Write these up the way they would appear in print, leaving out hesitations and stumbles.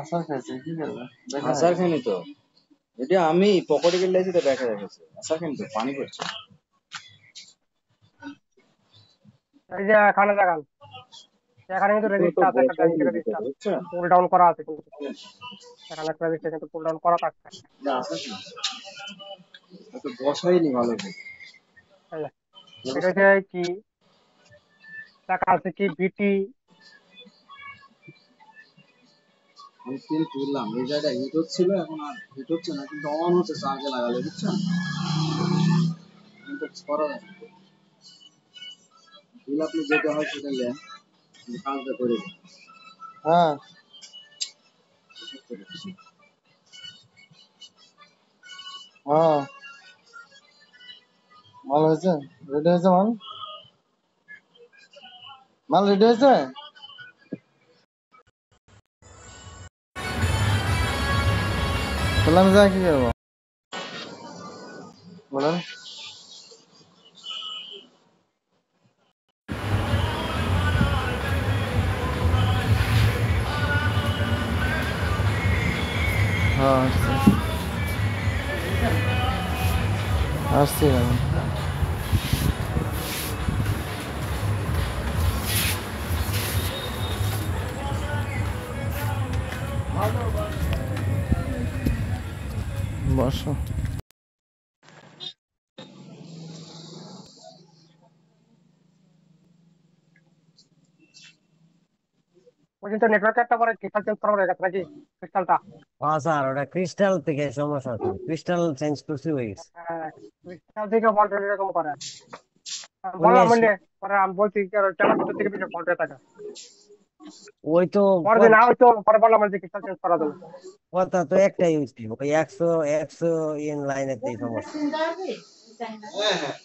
আসার খাইছে কি করবে দেখা আসার যায়। খানি তো, এটা আমি পকেটে গেলে তো দেখা যাচ্ছে আসার খানি তো পানি পড়ছে। এই যে এখানে দেখান, এখানে কিন্তু এগুলো তো রেজিস্টার আছে, একটা বসাই নিচে দিই ভিতরে রেজিস্টার বুঝছেন। পুল ডাউন করা আছে কিন্তু, এখানে একটা রেজিস্টার কিন্তু পুল ডাউন করা থাকছে। এটা আসার খানি তো বসাই নি ভালো করে। এই যে, এটা হচ্ছে কি লেখা আছে কি বিটি। আমি তেল তুললাম এই জায়গায় হিট হচ্ছিল, এখন আর হিট হচ্ছে না, কিন্তু অন হচ্ছে চার্জে লাগালে বুঝছেন। কিন্তু করা যায় না। বিল আপনি যেটা হয় সেটা নেন, কিন্তু কাজটা করে দিন। হ্যাঁ হ্যাঁ মাল হয়েছে, রেডি হয়েছে মাল, মাল রেডি হয়েছে। তাহলে আমি যা কি করবো বলেন। হ্যাঁ আসছি আমি। বসো। ওই কিন্তু নেটওয়ার্ক একটা পরে ক্রিস্টাল চেঞ্জ করা হয়ে গেছে নাকি, ক্রিস্টালটা? হ্যাঁ স্যার, ওটা ক্রিস্টাল থেকে সমস্যা হচ্ছে, ক্রিস্টাল চেঞ্জ করছি হয়ে গেছে। হ্যাঁ, ক্রিস্টাল থেকে ফল্ট এরকম করে। আমি ওই বললাম নিয়ে বুঝলি, পরে আমি বলছি কেনার ভিতর থেকে বেশি ফল্ট হয়ে থাকে। ওই তো পরে দিন আর তো পরে বললাম যে ক্রিস্টাল চেঞ্জ করার জন্য। কথা তো একটাই হচ্ছে, ওই একশো একশো ইন লাইনেতেই সমস্যা। হ্যাঁ হ্যাঁ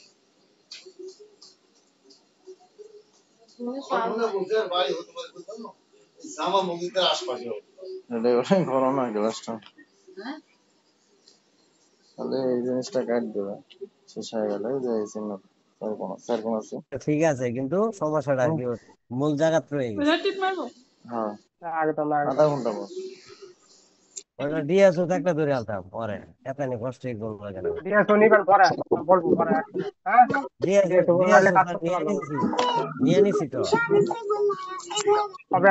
জামা মসজিদের আশপাশে রেডি করে করো না গ্লাসটা, তাহলে এই জিনিসটা কাট দেবে, শেষ হয়ে গেলে এই যে এই চিহ্ন সেরকম আছে। ঠিক আছে, কিন্তু সমস্যাটা আর কি মূল জায়গা রয়ে গেছে। হ্যাঁ একদম আধা একদম। ঘন্টা পর। ওটা ডিএসও থাকলে ধরে আলতাম পরে, এত কষ্ট করবো কেন। ডিএসও নিবেন পরে, আমি বলবো পরে একসাথে, হ্যাঁ। ডিএসও ডিএসও নাহলে ডিএসও কাজ স্যার করতে নিয়ে পারবো না। নিছি, নিয়ে নিছি তো। তবে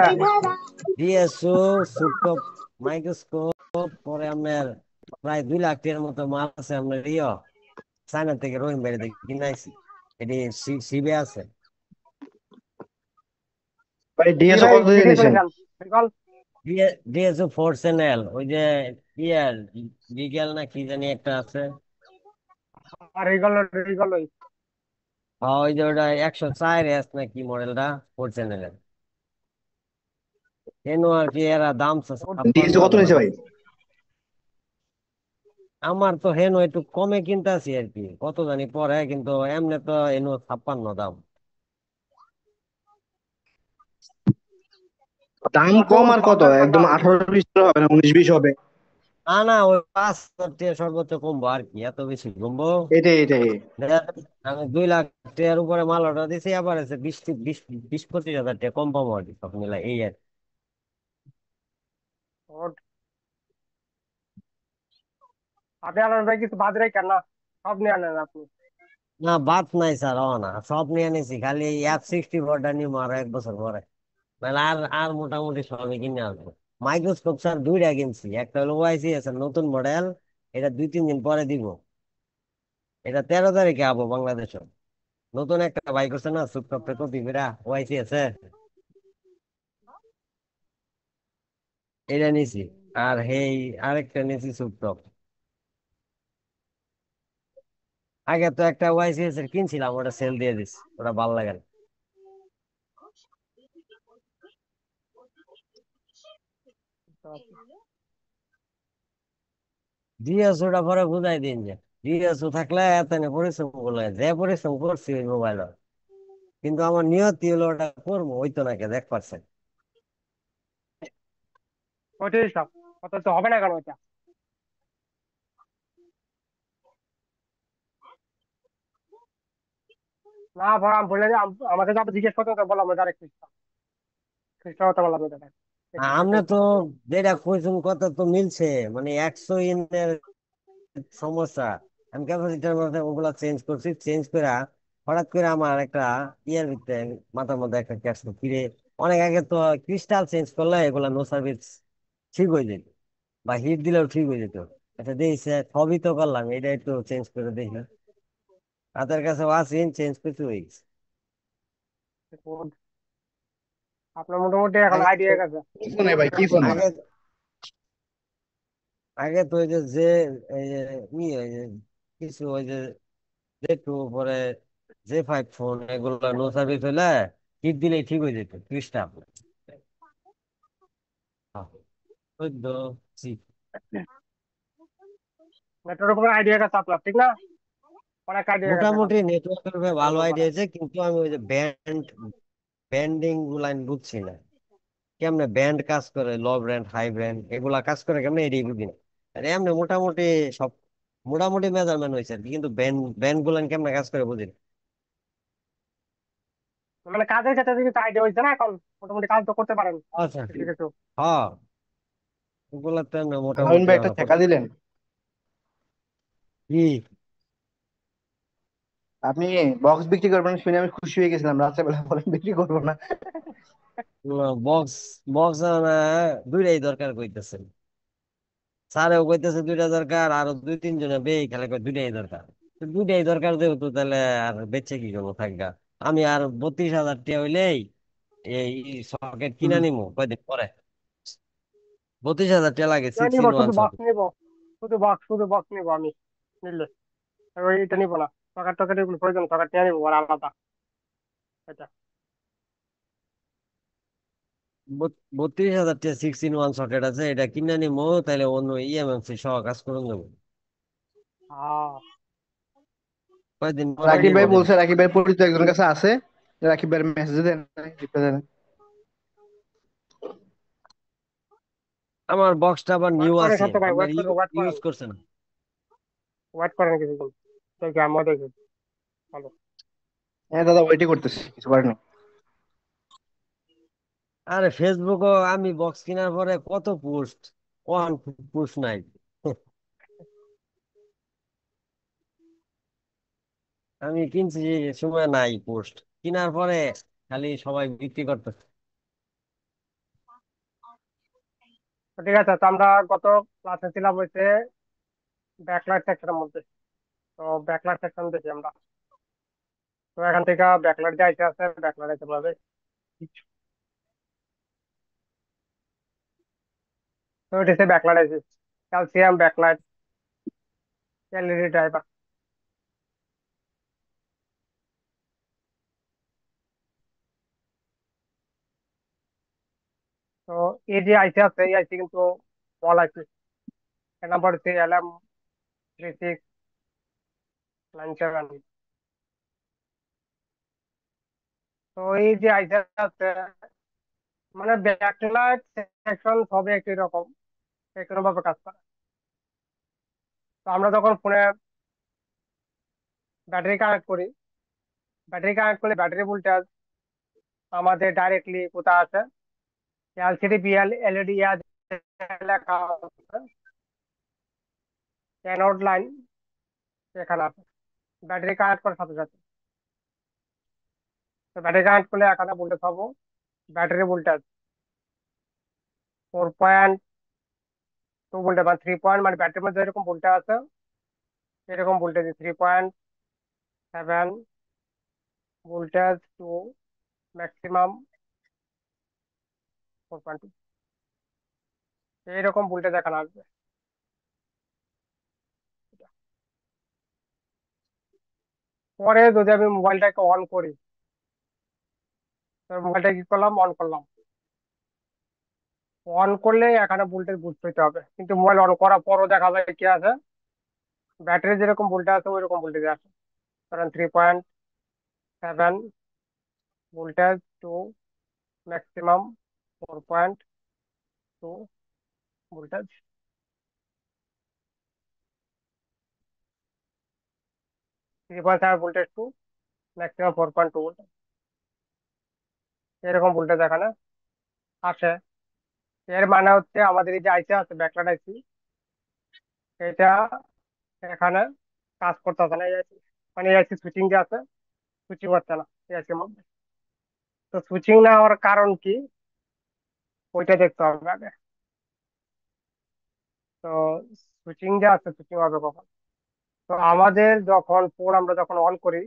ডিএসও, সুপটপ, মাইক্রোস্কোপ, পরে আপনার প্রায় 2 লাখ টাকার মতো মাল আছে আপনার চায়না থেকে রহিম বাইরে থেকে কিনে আইছি। এটি শিবে আছে। ভাই কি ডিএসও ভাই, কত কি দিয়ে কি দিয়েছেন? শুনেছেন? বিকল ডিএসও 4 চ্যানেল, ওই যে ইয়ার লিগ্যাল না কি জানি একটা আছে। আর রিগল ওই ওই যে ওটা 104 এস না কি মডেলটা, 4 চ্যানেলের। কেন আর কি এরা দাম চাচ্ছে ডিএসও কত 56,000 নিয়েছে টাকা। ভাই? আমার তো হেন একটু কমে কিনতেছি আর কি, কত জানি পরে, কিন্তু এমনি তো এনো 56 দাম। দাম কত কম আর সব কত, জায়গায় একদম দাম। 18-20 হবে না, 19-20 হবে। না না, ওই 5,000 টাকা সর্বোচ্চ কমবো আর কি, এত বেশি কমবো। এটাই এটাই। আমি 2 লাখ টাকার উপরে মাল অর্ডার দিছি, আবার আছে 20-25 হাজার টাকা কম পাবো আর কি, সব মিলাই এই আর কি। ওর আপনি আনার ভাই কিছু বাদ রাখেন না, সব নিয়ে আনেন আপনি। না বাদ নাই স্যার, না সব নিয়ে নিছি, খালি F64টা নিয়ে আরো 1 বছর পরে, নাহলে আর আর মোটামুটি সবই কিনে আসবো। মাইক্রোস্কোপ স্যার 2টা কিনছি, একটা হলো ওআইসি আছে নতুন মডেল, এটা 2-3 দিন পরে দিব। এটা 13 তারিখে আবো বাংলাদেশ। নতুন একটা বাইক করছে না, সুপার কপি বেরা ওআইসি আছে, এটা নিছি। আর হেই আরেকটা নিছি সুপ্রপ। আগে তো একটা ওয়াইসিএস এর কিনছিলাম, ওটা সেল দিয়ে দিছি, ওটা ভালো লাগে না। ডিএসও টা পরে বুঝাই দিন যে ডিএসও থাকলে এত না পরিশ্রম করলে, যে পরিশ্রম করছি ওই মোবাইল, কিন্তু আমার নিয়তি হলো ওটা করবো, ওই তো নাকি 1%। ওইটাই সব, কত তো হবে না কেন ওইটা? না পরে আমি বলে আমাকে যখন জিজ্ঞেস করতে তো বললাম ডাইরেক্ট খ্রিস্টান খ্রিস্টান হতে বললাম ওইটা। আমনে তো যেটা কইছেন কথা তো মিলছে, মানে 100 ইনের সমস্যা। আমি ক্যাপাসিটার মধ্যে ওগুলা চেঞ্জ করছি, চেঞ্জ করে হঠাৎ করে আমার একটা ইয়ার ভিতরে মাথার মধ্যে একটা ক্যাশ ফিরে। অনেক আগে তো ক্রিস্টাল চেঞ্জ করলে এগুলা নো সার্ভিস ঠিক হয়ে যেত, বা হিট দিলেও ঠিক হয়ে যেত। আচ্ছা দেখি স্যার, সবই তো করলাম, এটা একটু চেঞ্জ করে দেখি। তাদের কাছে ওয়াসিন চেঞ্জ করতে হয়ে গেছে। আপনার মোটামুটি এখন আগে আইডিয়া গেছে কি ফোনে ভাই, কি কিরকম ফোনে? করে। আগে আগে তো ওই যে যে এই যে ওই যে কিছু ওই যে একটু পরে যে 5 ফোন এগুলো নো সার্ভিস হইলে হিট দিলেই ঠিক হয়ে যেত ক্রিস্টাল। 14 জি। নেটওয়ার্কের আইডিয়া গেছে আপনার, ঠিক না? অনেক আইডিয়া গেছে এখন। মোটামুটি নেটওয়ার্কের ভালো এগুলোর ব্যাপারে আইডিয়া আছে, কিন্তু আমি ওই যে ব্যান্ডিং গুলা আমি বুঝছি না, কেমনে ব্যান্ড কাজ করে, লো ব্র্যান্ড হাই ব্র্যান্ড এগুলা কাজ করে কেমনে, এটাই বুঝি না। আর এমনি মোটামুটি সব মোটামুটি মেজারমেন্ট হয়েছে আর কি, কিন্তু ব্যান্ড ব্যান্ড গুলা কেমনে কাজ করে বুঝি না। মানে কাজের ক্ষেত্রে কিছু আইডিয়া হয়েছে না এখন? মোটামুটি কাজ তো করতে পারেন আচ্ছা, কিছু কিছু। হ্যাঁ, ওগুলা তো এমনি আলামিন মোটামুটি ভাই একটা আমরা ঠেকা করতে দিলেন। কি। আপনি বক্স বিক্রি করবেন শুনে আমি খুশি হয়ে গেছিলাম, রাত্রেবেলা বলেন বিক্রি করবো না। বক্স বক্স দুইটাই দরকার কইতেছে, স্যারেও কইতেছে দুইটা দরকার, আরো 2-3 জনে বেই খেলে কয় দুইটাই দরকার। তো দুইটাই দরকার যেহেতু, তাহলে আর বেচে কি করবো থাকবা। আমি আর 32,000 টাকা হইলেই এই সকেট কিনা হুম। নিমু কয়দিন পরে। 32,000 টাকা লাগে না, 6 নিবো, ইন ওয়ান শুধু বক্স সকেট। নিবো। শুধু বক্স নিবো আমি, নিলে। ওইটা নিবো না, সকেট টকেট এগুলো প্রয়োজন, সকেট নিয়ে নিবো আর আলাদা এটা। 32,000 টাকা 6 ইন 1 সকেট আছে, এটা কিনা নিমু, তাহলে অন্য ইএমএমসি সহ কাজ করুন যাবো হ্যাঁ, কয়দিন পরে রাকিব নিবো ভাই নি। বলছে, রাকিব ভাই পরিচিত একজনের কাছে আছে, রাকিব ভাইয়ের মেসেজ দেন, রিপ্লাই দেন। আমার বক্সটা আবার ওয়েট নিউ করেন আছে, সত্য ভাই, আপনার ওয়েট করেন, ওয়েট করেন। ইউজ করছেন। ওয়েট করেন কিছুক্ষণ, দেখি আমিও দেখি। ভালো। হ্যাঁ দাদা, ওইটাই করতেছি, কিছু করার নেই। আরে ফেসবুকও আমি বক্স কেনার পরে কত পোস্ট, ওয়ান পোস্ট নাই। আমি কিনছি সময় নাই পোস্ট, কেনার পরে খালি সবাই বিক্রি করতেছে। তো ঠিক আছে, তো আমরা গত ক্লাসে ছিলাম হচ্ছে ব্যাকলাইট সেকশনের মধ্যে। তো ব্যাকলাইট সেকশন দেখি আমরা। তো এখান থেকে ব্যাকলাইট যে আইসে আছে, ব্যাকলাইট আইতে পারবে। তো এটা হচ্ছে ব্যাকলাইট আইসে, ক্যালসিয়াম ব্যাকলাইট, এলইডি ড্রাইভার। তো এই যে আইসি আছে, এই আইসি কিন্তু বল আইসি। এর নাম্বার হচ্ছে LM3697। তো এই যে আইসি আছে, মানে ব্যাকলাইট সেকশন সবই একই রকম, একই রকম ভাবে কাজ করে। তো আমরা যখন ফোনে ব্যাটারি কানেক্ট করি, ব্যাটারি কানেক্ট করলে ব্যাটারি ভোল্টেজ আমাদের ডাইরেক্টলি কোথায় আছে, এলসিডি বিএল এলইডি লেখা আছে, অ্যানোড লাইন এখানে আছে ব্যাটারি কানেক্ট করার সাথে সাথে। তো ব্যাটারি কানেক্ট করলে এখানে ভোল্টেজ পাবো, ব্যাটারি ভোল্টেজ 4.2 ভোল্টেজ, মানে 3 পয়েন্ট, মানে ব্যাটারির মধ্যে যেরকম ভোল্টেজ আছে এরকম ভোল্টেজ 3.7 ভোল্টেজ টু ম্যাক্সিমাম 4.2, এইরকম ভোল্টেজ এখানে আসবে। পরে যদি আমি মোবাইলটাকে অন করি, মোবাইলটা কি করলাম, অন করলাম। অন করলে এখানে ভোল্টেজ বুঝতে হতে হবে, কিন্তু মোবাইল অন করার পরও দেখা যায় কি আছে, ব্যাটারি যেরকম ভোল্টেজ আছে ওই রকম ভোল্টেজ আছে। কারণ 3.7 voltage to maximum 4.2 voltage, 3.7 voltage to maximum 4.2 voltage, এরকম ভোল্টেজ এখানে আসে। এর মানে হচ্ছে আমাদের এই যে আইসি আছে ব্যাকলাইট আইসি, এটা এখানে কাজ করতেছে না এই আইসি, মানে এই আইসি সুইচিং যে আছে, সুইচিং হচ্ছে না এই আইসির মধ্যে। তো সুইচিং না হওয়ার কারণ কি, ওইটা দেখতে হবে আগে। তো সুইচিং যে আছে, সুইচিং হবে কখন? তো আমাদের যখন ফোন আমরা যখন অন করি,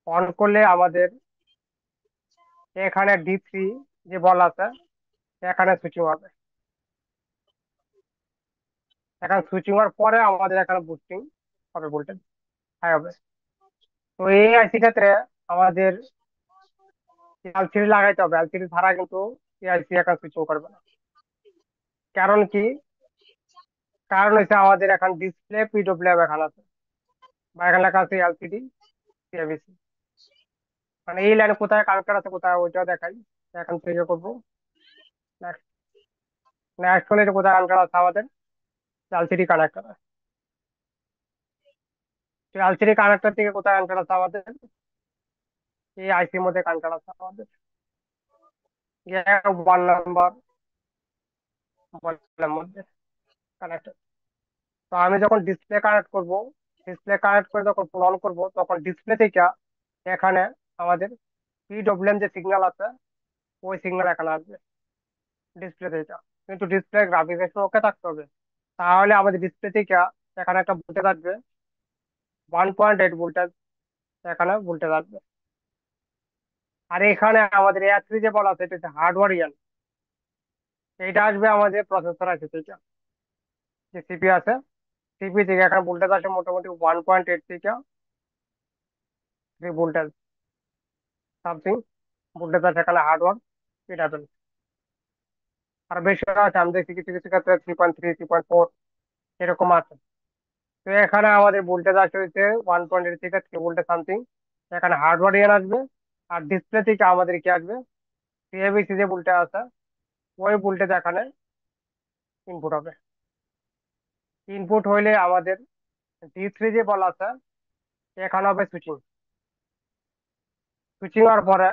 অন করলে আমাদের এখানে D3 যে বল আছে, এখানে সুইচিং হবে। এখানে সুইচিং হওয়ার পরে আমাদের এখানে বুস্টিং হবে, ভোল্টেজ হাই হবে। তো এই আইসি ক্ষেত্রে আমাদের এলসিডি লাগাইতে হবে, এলসিডি ছাড়া কিন্তু এই আইসি এখানে সুইচিং করবে না। কারণ কি, কারণ হচ্ছে আমাদের এখন ডিসপ্লে পিডব্লিউএম এখানে আছে, বা এখানে লেখা আছে এলসিডি সিএবিসি, মানে এই লাইনে কোথায় কানেক্টর আছে কোথায় ওইটা দেখাই। এখন থেকে করবো নেক্সট। নেক্সট হলে এটা কোথায় কানেক্টর আছে আমাদের, এলসিডি কানেক্টর। এলসিডি কানেক্টর থেকে কোথায় কানেক্টর আছে আমাদের, এই আইসির মধ্যে কানেক্টর আছে আমাদের, 1 নম্বর বলের মধ্যে কানেক্টর। তো আমি যখন ডিসপ্লে কানেক্ট করব, ডিসপ্লে কানেক্ট করে যখন ফোন অন করবো, তখন ডিসপ্লে থেকে এখানে আমাদের পিডব্লিউএম যে সিগন্যাল আছে, ওই সিগন্যাল এখানে আসবে ডিসপ্লে থেকে। কিন্তু ডিসপ্লে গ্রাফিক্স একটু ওকে থাকতে হবে, তাহলে আমাদের ডিসপ্লে থেকে এখানে একটা ভোল্টেজ আসবে, 1.8 ভোল্টেজ এখানে ভোল্টেজ আসবে। আর এখানে আমাদের A3 যে বলা আছে, এটা হচ্ছে হার্ডওয়্যার ইয়ান, এইটা আসবে আমাদের প্রসেসর আছে থেকে, যে সিপি আছে, সিপি থেকে এখানে ভোল্টেজ আসে মোটামুটি 1.8 থেকে 3 ভোল্টেজ সামথিং ভোল্টেজ আছে এখানে হার্ডওয়্যার এটা। আর বেশি আছে, আমি দেখছি কিছু কিছু ক্ষেত্রে 3.3 3.4 এরকম আছে। তো এখানে আমাদের ভোল্টেজ আসে হচ্ছে 1.8 থেকে 3 ভোল্টেজ সামথিং, এখানে হার্ডওয়্যার ইয়ান আসবে। আর ডিসপ্লে থেকে আমাদের কি আসবে, সিএবিসি যে ভোল্টেজ আছে, ওই ভোল্টেজ এখানে ইনপুট হবে। ইনপুট হইলে আমাদের D3 যে বলা আছে, এখানে হবে সুইচিং। সুইচিং হওয়ার পরে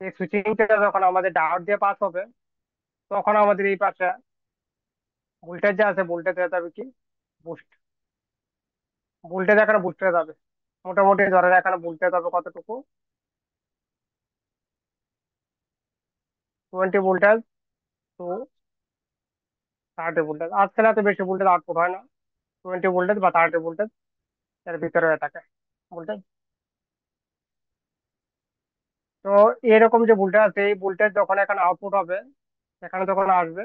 এই সুইচিংটা যখন আমাদের ডায়োড দিয়ে পাস হবে, তখন আমাদের এই পাশে ভোল্টেজ যে আছে, ভোল্টেজ হয়ে যাবে কি বুস্ট, ভোল্টেজ এখানে বুস্ট হয়ে যাবে। মোটামুটি ধরেন এখানে ভোল্টেজ হবে কতটুকু, 20 ভোল্টেজ টু 30 ভোল্টেজ। আজকাল এত বেশি ভোল্টেজ আউটপুট হয় না, 20 ভোল্টেজ বা 30 ভোল্টেজ এর ভিতরে হয়ে থাকে ভোল্টেজ। তো এরকম যে ভোল্টেজ আছে, এই ভোল্টেজ যখন এখানে আউটপুট হবে, এখানে যখন আসবে,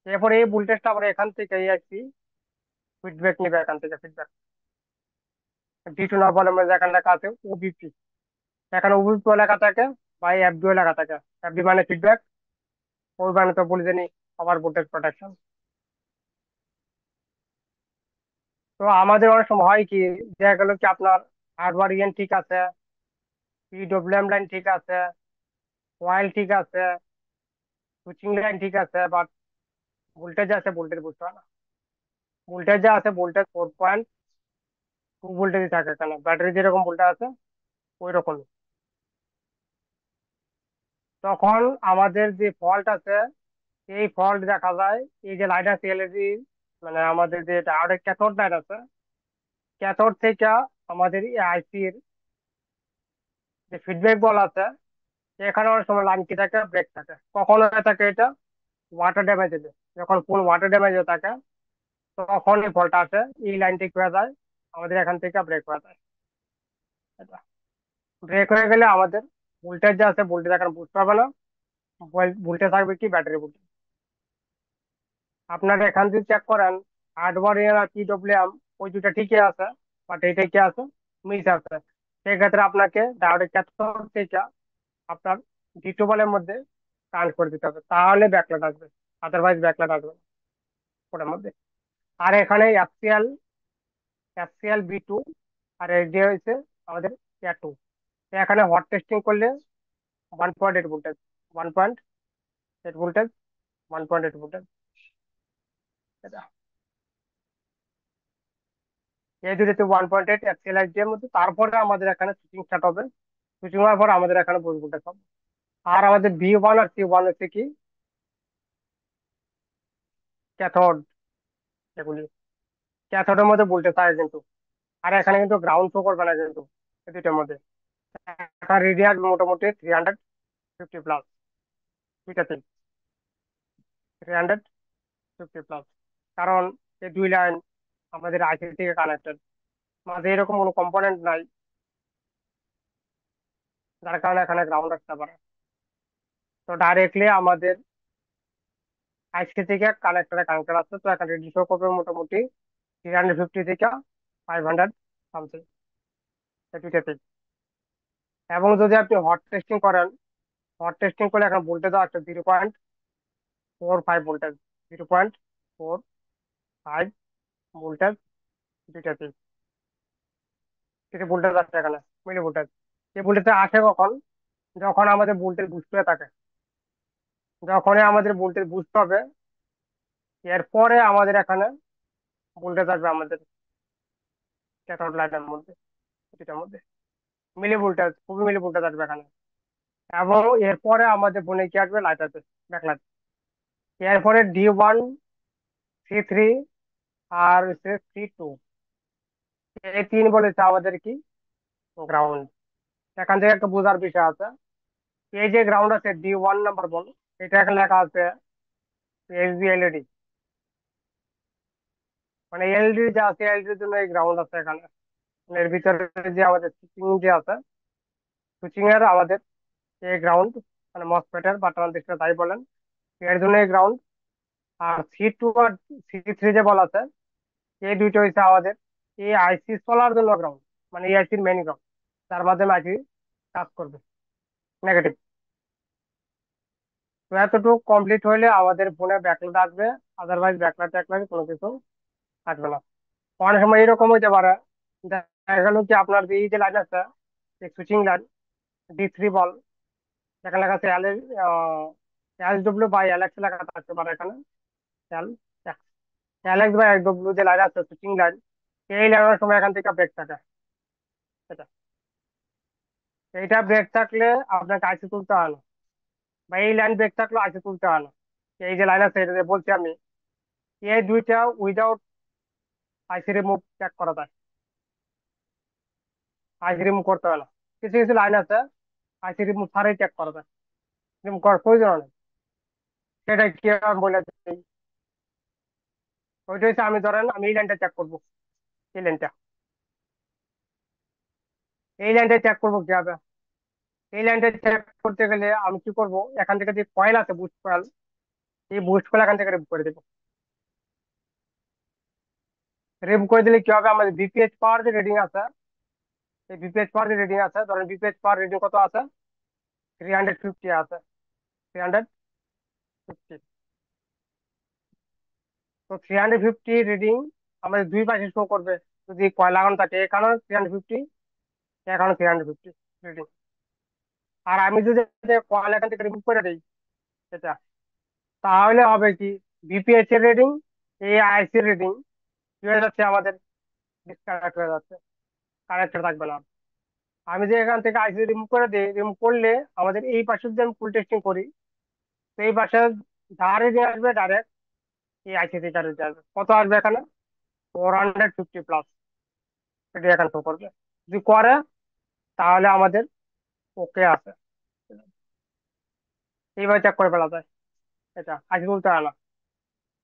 এরপরে এই ভোল্টেজটা আমরা এখান থেকে আসছি ফিডব্যাক নিবে, এখান থেকে ফিডব্যাক D2 না বলে আমরা যেখানে লেখা আছে ওবিপি, এখানে ওবিপি লেখা থাকে বা এফবিও লেখা থাকে। এফবি মানে ফিডব্যাক, ওই মানে তো বলে জানি আবার ভোল্টেজ প্রোটেকশন। তো আমাদের অনেক সময় হয় কি, দেখা গেল কি আপনার হার্ডওয়্যার ইয়ান ঠিক আছে, পিডব্লিউএম লাইন ঠিক আছে, ওয়াইল ঠিক আছে, সুইচিং লাইন ঠিক আছে, বাট ভোল্টেজ আছে, ভোল্টেজ বুঝতে হয় না। ভোল্টেজ যা আছে, ভোল্টেজ 4.2 ভোল্টেজ থাকে এখানে, ব্যাটারি যেরকম ভোল্টেজ আছে ওই রকম। তখন আমাদের যে ফল্ট আছে, এই ফল্ট দেখা যায় এই যে লাইট আছে এলইডি, মানে আমাদের যে ডায়োডের ক্যাথোড লাইট আছে, ক্যাথোড থেকে আমাদের এই আইসির যে ফিডব্যাক বল আছে, এখানে অনেক সময় লাইন কি থাকে, ব্রেক থাকে। কখনো হয়ে থাকে এটা ওয়াটার ড্যামেজ হলে, যখন ফুল ওয়াটার ড্যামেজ হয়ে থাকে, তখন এই ফলটা আসে, এই লাইনটা কি হয়ে যায়, আমাদের এখান থেকে ব্রেক হয়ে যায়। এটা ব্রেক হয়ে গেলে আমাদের ভোল্টেজ যে আছে, ভোল্টেজ এখন বুঝতে পারবে না, ভোল্টেজ থাকবে কি ব্যাটারি ভোল্টেজ। আপনারা এখান থেকে চেক করেন, হার্ডওয়্যার আর পিডব্লিউএম ওই দুটা ঠিকই আছে, বাট এইটা কি আছে, মিস আছে। সেক্ষেত্রে আপনাকে ডায়োডের ক্যাথোড থেকে আপনার D2 বলের মধ্যে কানেক্ট করে দিতে হবে, তাহলে ব্যাকলাইট আসবে, আদারওয়াইজ ব্যাকলাইট আসবে না ওটার মধ্যে। আর এখানে FCL B2, আর এই যে হয়েছে আমাদের A2। এখানে হট টেস্টিং করলে 1.8 ভোল্টেজ, 1.8 ভোল্টেজ, 1.8 ভোল্টেজ, এটা এই দুটোতে 1.8 FCL এর মধ্যে। তারপরে আমাদের এখানে সুইচিং স্টার্ট হবে, সুইচিং হওয়ার পর আমাদের এখানে 20 ভোল্টেজ হবে। আর আমাদের B1 আর C1 হচ্ছে কি, ক্যাথোড, এগুলি ক্যাথোডের মধ্যে ভোল্টেজ থাকে কিন্তু। আর এখানে কিন্তু গ্রাউন্ড শো করবে না কিন্তু এই দুইটার মধ্যে। এখানে রিডিং আসবে মোটামুটি 350 প্লাস, দুইটাতে 350 প্লাস। কারণ এই দুই লাইন আমাদের আইসি থেকে কানেক্টেড, মাঝে এরকম কোনো কম্পোনেন্ট নাই, যার কারণে এখানে গ্রাউন্ড আসতে পারে। তো ডাইরেক্টলি আমাদের আইসি থেকে কানেক্টরে কানেক্টর আসছে, তো এখানে রিডিং শো করবে মোটামুটি 350 থেকে 500 সামথিং, দুইটাতে। এবং যদি আপনি হট টেস্টিং করেন, হট টেস্টিং করলে এখন ভোল্টেজ আছে 0.45 ভোল্টেজ, 0.45 ভোল্টেজ দুইটাতে। কিছু ভোল্টেজ আছে এখানে, মিলি ভোল্টেজ। এই ভোল্টেজ আসে কখন? যখন আমাদের ভোল্টেজ বুস্ট হয়ে থাকে, যখনই আমাদের ভোল্টেজ বুস্ট হবে, এরপরে আমাদের এখানে ভোল্টেজ আসবে আমাদের ক্যাথোড লাইনের মধ্যে, দুইটার মধ্যে মিলি ভোল্টেজ, খুবই মিলি ভোল্টেজ আসবে এখানে। এবং এরপরে আমাদের ফোনে কি আসবে? লাইট আসবে, ব্যাকলাইট। এরপরে D1, C3 আর C2, এই তিন বলেছে আমাদের কি গ্রাউন্ড। এখান থেকে একটা বোঝার বিষয় আছে, এই যে গ্রাউন্ড আছে D1 নাম্বার বল, এটা এখানে লেখা আছে SB LED, মানে এলইডি যে আছে এলইডির জন্য এই গ্রাউন্ড আছে এখানে। মানে এর ভিতরে যে আমাদের সুইচিং যে আছে, সুইচিং এর আমাদের এই গ্রাউন্ড, মানে মসফেটের বা ট্রানজিস্টর তাই বলেন, এর জন্য এই গ্রাউন্ড। আর C2 আর C3 যে বলা আছে, এই দুইটা হচ্ছে আমাদের এই আইসি চলার জন্য গ্রাউন্ড, মানে এই আইসির মেইন গ্রাউন্ড, যার মাধ্যমে আইসি কাজ করবে, নেগেটিভ। তো এতটুকু কমপ্লিট হলে আমাদের ফোনে ব্যাকলাইট আসবে, আদারওয়াইজ ব্যাকলাইট ট্যাকলাইট কোনো কিছু আসবে না। অনেক সময় এরকম হইতে পারে, দেখা গেল কি আপনার যে এই যে লাইন আছে, সুইচিং লাইন D3 বল, যেখানে লেখা আছে SW/LX লেখা থাকতে পারে এখানে, এল LX বা SW যে লাইন আছে সুইচিং লাইন, এই লাইনের সময় এখান থেকে ব্রেক থাকে। এটা এইটা ব্রেক থাকলে আপনাকে আইসি তুলতে হয় না, বা এই লাইন ব্রেক থাকলে আইসি তুলতে হয় না। এই যে লাইন আছে এটা যে বলছি আমি, এই দুইটা উইদাউট আইসি রিমুভ চেক করা যায়, আইসি রিমুভ করতে হয় না। কিছু কিছু লাইন আছে আইসি রিমুভ ছাড়াই চেক করা যায়, রিমুভ করার প্রয়োজন নেই। সেটা কি আমি বলে দিই। ওইটা হচ্ছে, আমি ধরেন আমি এই লাইনটা চেক করবো, এই লাইনটা, এই লাইনটা চেক করবো কিভাবে? এই লাইনটা চেক করতে গেলে আমি কি করব, এখান থেকে যে কয়েল আছে বুস্ট কয়েল, এই বুস্ট কয়েল এখান থেকে রিমুভ করে দেবো। রিমুভ করে দিলে কি হবে, আমাদের বিপিএইচ পাওয়ার যে রিডিং আছে, এই বিপিএইচ পাওয়ার যে রিডিং আছে, ধরেন বিপিএইচ পাওয়ার রিডিং কত আছে? 350 আছে, 350। তো 350 রিডিং আমাদের দুই পাশে শো করবে। যদি কয়েল লাগানো থাকে এখানেও 350, এখানেও 350 রিডিং। আর আমি যদি কয়েল এখান থেকে রিমুভ করে দিই এটা, তাহলে হবে কি, বিপিএইচ এর রিডিং, এই আইসি রিডিং কি হয়ে যাচ্ছে আমাদের? ডিসকানেক্ট হয়ে যাচ্ছে, কানেক্টেড থাকবে না। আমি যে এখান থেকে আইসি রিমুভ করে দিই, রিমুভ করলে আমাদের এই পাশে যদি আমি ফুল টেস্টিং করি, তো এই পাশে যা রিডিং আসবে ডাইরেক্ট এই আইসি থেকে রিডিং আসবে। কত আসবে এখানে? 450 প্লাস এটি এখানে শো করবে। যদি করে তাহলে আমাদের ওকে আছে, এইভাবে চেক করে ফেলা যায়। এটা আইসি তুলতে হয় না।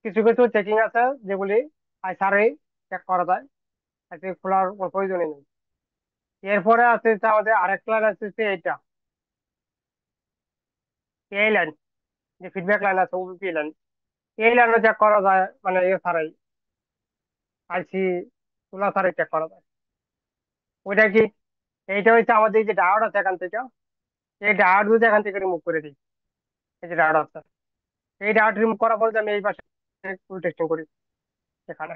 কিছু কিছু চেকিং আছে যেগুলি আইসারেই চেক করা যায়, আইসি খোলার কোনো প্রয়োজনই নেই। এরপরে আছে হচ্ছে আমাদের আরেকটা লাইন আছে হচ্ছে এইটা, এই লাইন, যে ফিডব্যাক লাইন আছে ওবিপি লাইন, এই লাইনে চেক করা যায়, মানে ইয়ে ছাড়াই, আইসি তোলা ছাড়াই চেক করা যায়। ওইটা কি, এইটা হচ্ছে আমাদের এই যে ডায়োড আছে এখান থেকে, এই ডায়োড যদি এখান থেকে রিমুভ করে দিই, এই যে ডায়োড আছে, এই ডায়োড রিমুভ করার পরে যে আমি এই পাশে ফুল টেস্টিং করি, এখানে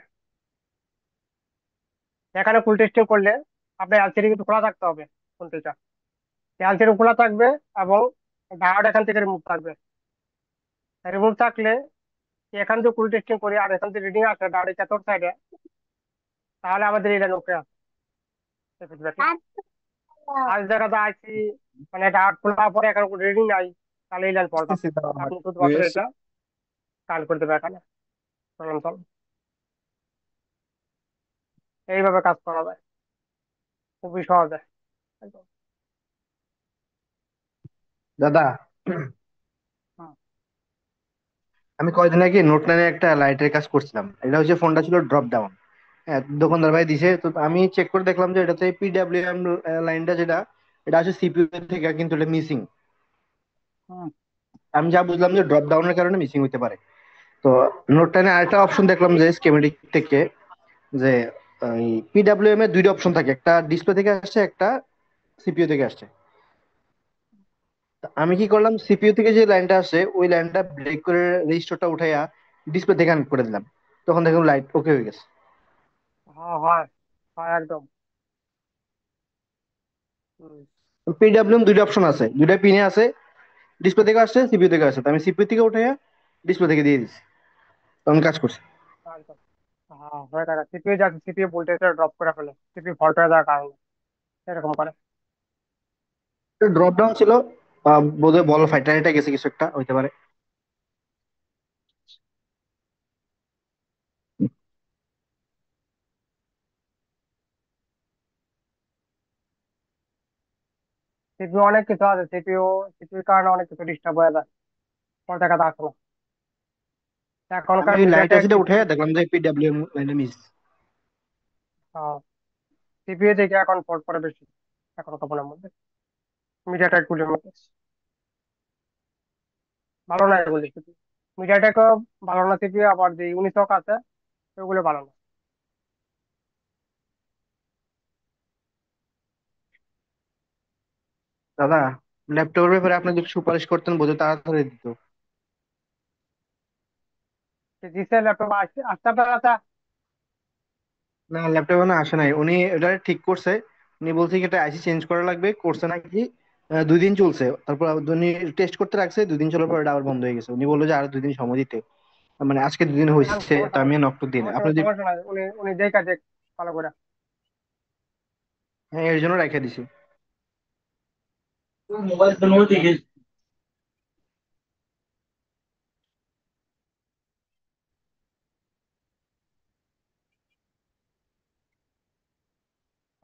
এখানে ফুল টেস্টিং করলে আপনার এলসিডি কিন্তু খোলা থাকতে হবে, কোনটা এলসিডি খোলা থাকবে, এবং ডায়োড এখান থেকে রিমুভ থাকবে। রিমুভ থাকলে এখান থেকে ফুল টেস্টিং করি আর এখান থেকে রিডিং আসে ডায়োডের চার সাইডে, তাহলে আমাদের এটা ওকে আছে ফিডব্যাকে। আর জায়গাতে আইসি, মানে ডায়োড খোলার পরে এখানে কোনো রিডিং নাই, তাহলে এই লাইন ফল্ট আছে। আপনি শুধুমাত্র এটা কাল করে দেবে এখানে। চলুন চলুন, এইভাবে কাজ করা যায়, খুবই সহজে একদম। দাদা, হুম, আমি কয়দিন আগে নোট নাইনে একটা লাইটের কাজ করছিলাম। এটা হচ্ছে ফোনটা ছিল ড্রপ ডাউন। হ্যাঁ, দোকানদার ভাই দিছে, তো আমি চেক করে দেখলাম যে এটাতে পিডাব্লিউএম লাইনটা যেটা, এটা আছে সিপিইউ থেকে, কিন্তু এটা মিসিং। হুম। আমি যা বুঝলাম যে ড্রপ ডাউনের কারণে মিসিং হতে পারে। তো নোট টেনে আরেকটা অপশন দেখলাম যে স্কেমেটিক থেকে, যে পিডাব্লিউএম এর দুইটা অপশন থাকে, একটা ডিসপ্লে থেকে আসছে, একটা সিপিইউ থেকে আসছে। তো আমি কি করলাম, সিপিইউ থেকে যে লাইনটা আসছে ওই লাইনটা ব্রেক করে রেজিস্টারটা উঠাইয়া ডিসপ্লে থেকে কানেক্ট করে দিলাম। তখন দেখলাম লাইট ওকে হয়ে গেছে। হ্যাঁ, হয়, হয় একদম। হুম, পিডাব্লিউএম দুইটা অপশন আছে, দুইটা পিনে আছে, ডিসপ্লে থেকে আসছে, সিপিইউ থেকে আসছে। তো আমি সিপিইউ থেকে উঠাইয়া ডিসপ্লে থেকে দিয়ে দিচ্ছি, তখন কাজ করছে। একদম। হ্যাঁ, হয়ে থাকে, সিপিইউ যাচ্ছে, সিপিইউ ভোল্টেজটা ড্রপ করে ফেলে, সিপিইউ ফল্ট হয়ে যাওয়ার কারণে এরকম করে। ড্রপ ডাউন ছিল, বোধহয় বল ফাইটার এটা গেছে, কিছু একটা হইতে পারে। সিপিইউ অনেক কিছু আছে, সিপিইউ কারণে অনেক কিছু ডিস্টার্ব হয়ে যায়, ফল্ট দেখাতে আসে না। আমি এখনকার ওই লাইট মিডিয়াটেক আছে উঠাইয়া দেখলাম যে পিডাব্লিউএম লাইনে মিস। সিপিইউ থেকে এখন ফল্ট করে বেশি এখনকার ফোনের মধ্যে, মিডিয়াটেক গুলির মধ্যে। ভালো না এগুলি, মিডিয়াটেকও ভালো না সিপিইউ, আবার যে ইউনিসক আছে ওগুলো ভালো না। দাদা, ল্যাপটপের ব্যাপারে আপনি যদি সুপারিশ করতেন বোধহয় তাড়াতাড়ি দিত। জিসের ল্যাপটপ আসতে আসতে আপনার কাছে। না, ল্যাপটপ না আসে নাই, উনি এটা ঠিক করছে। উনি বলছে কি এটা আইসি চেঞ্জ করা লাগবে, করছে নাকি। 2 দিন চলছে, তারপর উনি টেস্ট করতে রাখছে, 2 দিন চলার পর এটা আবার বন্ধ হয়ে গেছে। উনি বললো যে আর 2 দিন সময় দিতে। মানে আজকে 2 দিন হয়েছে, তো সমস্যা নাই, আমি নক দিন আপনি যদি। সমস্যা নাই, উনি উনি যেই কাজে ভালো করে। হ্যাঁ, এর জন্য রেখে দিছি।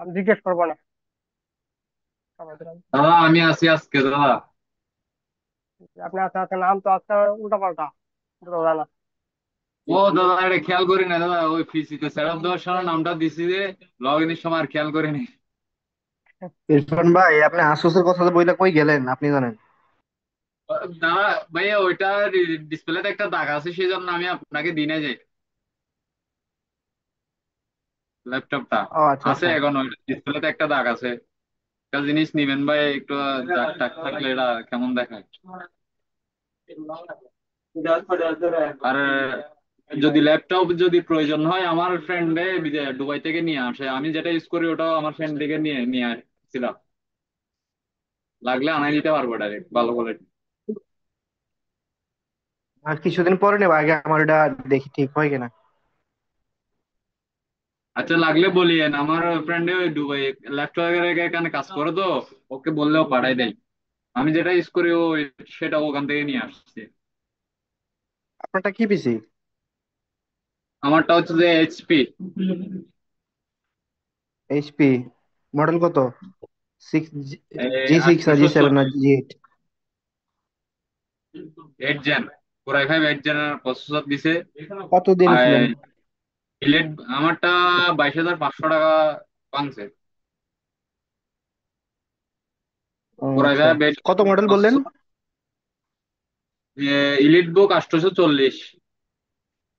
আমি জিজ্ঞেস করবো না আমাদের। দাদা আমি আছি আজকে দাদা। আপনি আস্তে আস্তে নাম তো আজকে উল্টা পাল্টা, বোঝা যায় না। ও দাদা, এটা খেয়াল করি না দাদা, ওই পিসিতে সেট আপ দেওয়ার সময় নামটা দিছি যে লগ ইনের সময় আর খেয়াল করিনি। ইরফান ভাই, আপনি আসুসের কথা বইলা কই গেলেন আপনি জানেন? দাদা ভাইয়া, ওইটা ডিসপ্লেতে একটা দাগ আছে, সেই জন্য আমি আপনাকে দিনে যাই ল্যাপটপটা। ও আচ্ছা আছে আচ্ছা। এখন ওই ডিসপ্লেতে একটা দাগ আছে। একটা জিনিস নিবেন ভাই, একটু দাগ টাগ থাকলে এটা কেমন দেখায়। আর যদি ল্যাপটপ যদি প্রয়োজন হয়, আমার ফ্রেন্ডে দুবাই থেকে নিয়ে আসে, আমি যেটা ইউজ করি ওটাও আমার ফ্রেন্ড থেকে নিয়ে নিয়ে আসছিলাম। লাগলে আনাই দিতে পারবো ডাইরেক্ট, ভালো কোয়ালিটি। আর কিছুদিন পরে নেবো, আগে আমার এটা দেখি ঠিক হয় কিনা। আচ্ছা, লাগলে বলিয়েন, আমার ফ্রেন্ডে ওই দুবাই ল্যাপটপের এখানে কাজ করে তো, ওকে বললেও পাঠাই দেয়। আমি যেটা ইউজ করি ও সেটা ওখান থেকে নিয়ে আসছে। আপনারটা কি পিসি? আমারটা হচ্ছে যে এইচপি। এইচপি? মডেল কত? 6G6 না G7 না G8? 8 gen, core i5 8 জেনের processor দিছে। কত দিয়ে আর নিছিলেন? ইলেট আমারটা 22,500 টাকা ভাঙছে। ও কোর আচ্ছা। i5 8 কত মডেল বললেন? প্রসেসর, ইলিট বুক 840।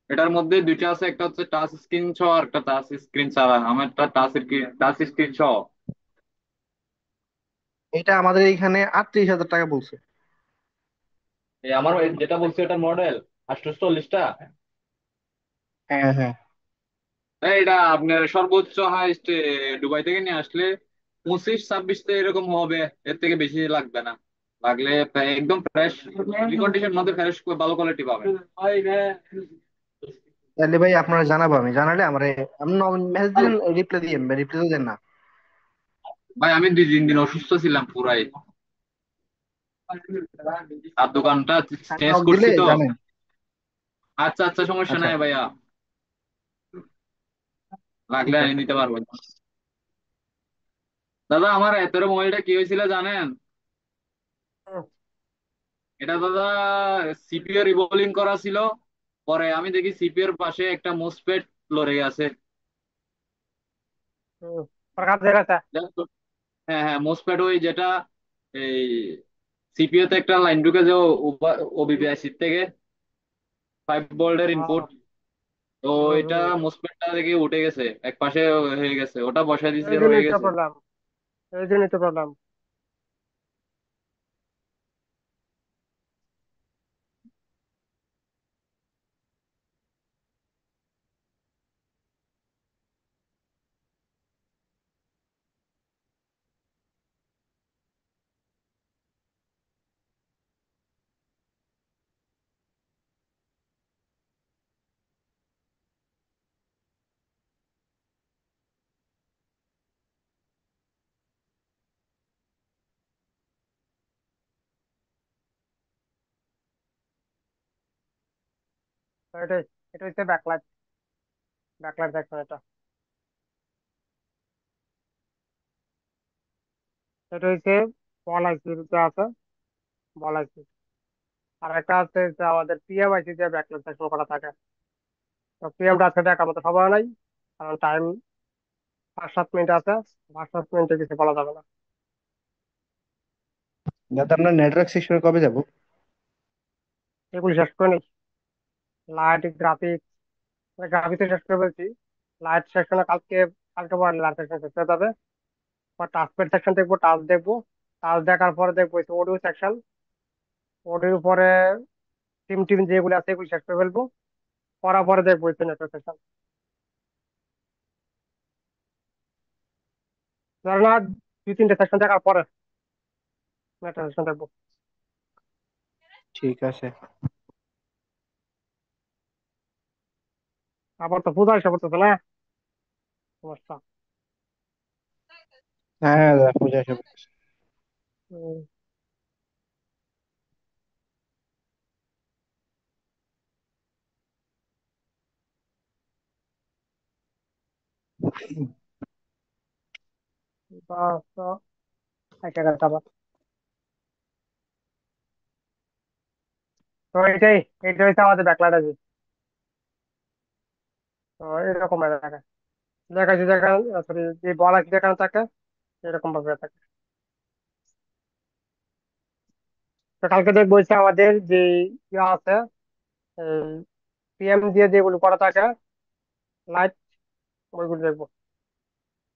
এটার মধ্যে দুইটা আছে, একটা হচ্ছে টাচ স্ক্রিন সহ আর একটা টাচ স্ক্রিন ছাড়া। আমারটা টাচ স্ক্রিন সহ। এটা আমাদের এইখানে 38,000 টাকা বলছে। আমার যেটা বলছি ওটার মডেল 840টা। হ্যাঁ হ্যাঁ। এটা আপনার সর্বোচ্চ হাইস্ট দুবাই থেকে নিয়ে আসলে 25-26 এরকম হবে, এর থেকে বেশি লাগবে না। লাগলে একদম ফ্রেশ কন্ডিশন মধ্যে ফ্রেশ ভালো কোয়ালিটি পাবেন। তাহলে ভাই আপনারা জানাবো, আমি জানালে আমার, আপনি মেসেজ দিন, রিপ্লাই দিন, রিপ্লাই তো দেন না। ভাই আমি 2-3 দিন অসুস্থ ছিলাম পুরাই, আর দোকানটা আমি চেঞ্জ নক দিলে করছি তো। জানেন। আচ্ছা আচ্ছা, সমস্যা আচ্ছা, নাই ভাইয়া, লাগলে ঠিক আমি আছে। নিতে পারবো। দাদা আমার এতের মোবাইলটা কি হয়েছিল জানেন? হুম, এটা দাদা সিপিইউ রিভলিং করা ছিল, পরে আমি দেখি সিপিইউ এর পাশে একটা মোসপেট লড়ে গেছে। হুম। ওর কাছে গেছে। হ্যাঁ হ্যাঁ, মোসপেট ওই যেটা এই সিপিইউ তে একটা লাইন ঢুকে যে ওবিপিআইসি থেকে 5 ভোল্টের ইনপুট, হ্যাঁ। তো হুম, এটা হুম। মোসপেটটা দেখি উঠে গেছে এক পাশে, হয়ে গেছে, ওটা বসাই দিয়েছি এই হয়ে জন্যই তো গেছে। প্রবলেম, এই জন্যই তো প্রবলেম। তো এটাই, এটা হচ্ছে ব্যাকলাইট, ব্যাকলাইট সেকশন এটা। এটা হচ্ছে বল আইসি যে আছে, বল আইসি। আর একটা আছে যে আমাদের পিএম আইসি যে ব্যাকলাইট সেকশন করা থাকে। তো পিএমটা আজকে দেখার মতো সময় নাই, কারণ টাইম 5-7 মিনিট আছে, 5-7 মিনিটে কিছু বলা যাবে না। দাদা আমরা নেটওয়ার্ক সেকশনে কবে যাব? এগুলি শেষ করে নিই। লাইট, গ্রাফিক্স, গ্রাফিক্স শেষ করে বলছি। লাইট সেকশনে কালকে, কালকে পরে লাইট সেকশন শেষ হয়ে যাবে। টাচপ্যাড সেকশন দেখবো, টাচ দেখবো। টাচ দেখার পরে দেখবো অডিও সেকশন। অডিওর পরে টিম টিম যেগুলো আছে এগুলো শেষ করে ফেলবো। করার পরে দেখবো নেটওয়ার্ক সেকশন। ধরো না, 2-3টে সেকশন দেখার পরে নেটওয়ার্ক সেকশন দেখবো। ঠিক আছে। আবার তো পূজা এসে পড়তেছে না, সমস্যা। হ্যাঁ হ্যাঁ দাদা, পূজা এসে পড়েছে। হুম, তো এসে গেছে আবার। তো এটাই, এটা হচ্ছে আমাদের ব্যাকলাইট আছে। তো এরকম ভাবে থাকে, দেখাচ্ছি দেখান, সরি, যে বল আছে দেখানো থাকে এরকম ভাবে থাকে। তো কালকে দেখবো হচ্ছে আমাদের যে ইয়ে আছে, পিএম দিয়ে যেগুলো করা থাকে, লাইট, ওইগুলো দেখবো,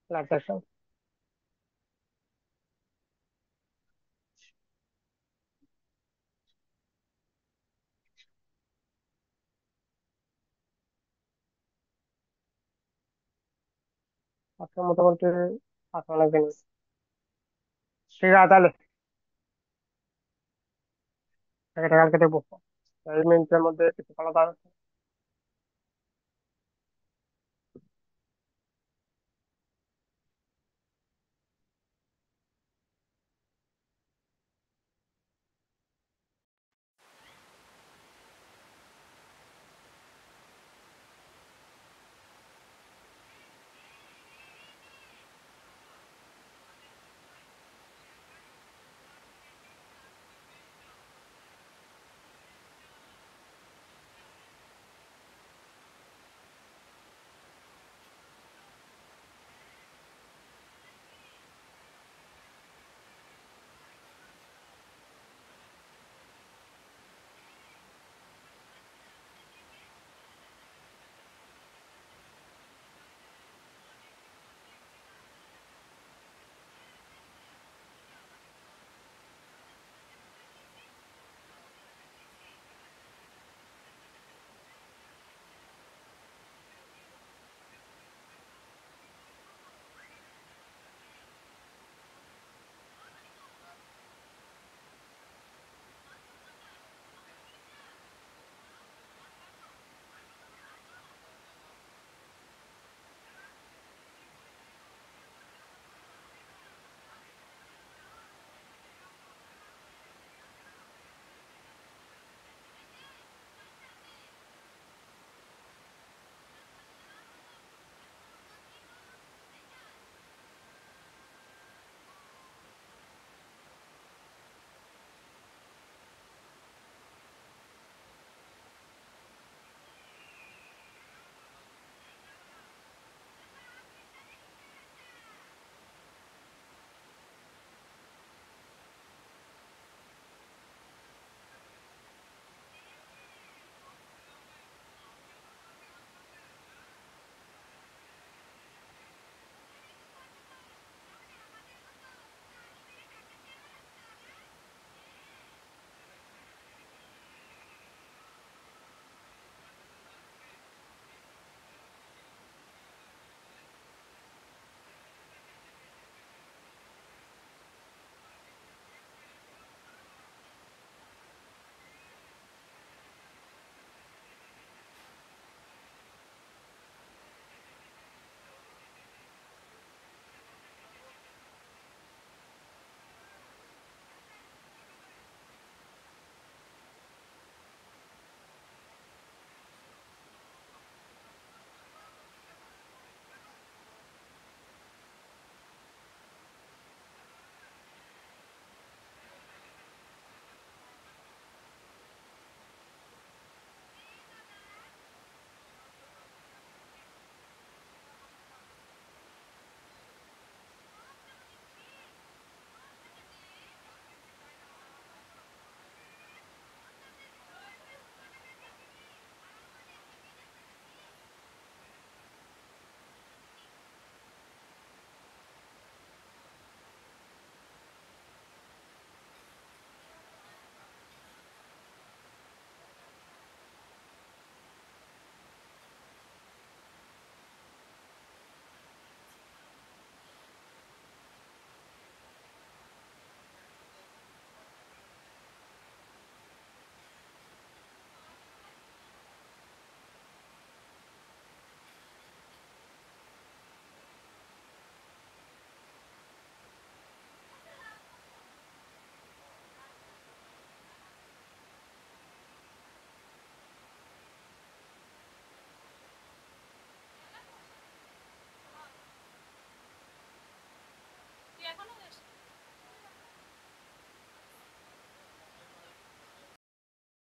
লাইট সেকশন। আজকে মোটামুটি আছে অনেক জিনিস। ঠিক আছে তাহলে, কালকে দেখবো, এই মিনিটের মধ্যে কিছু করা যাবে।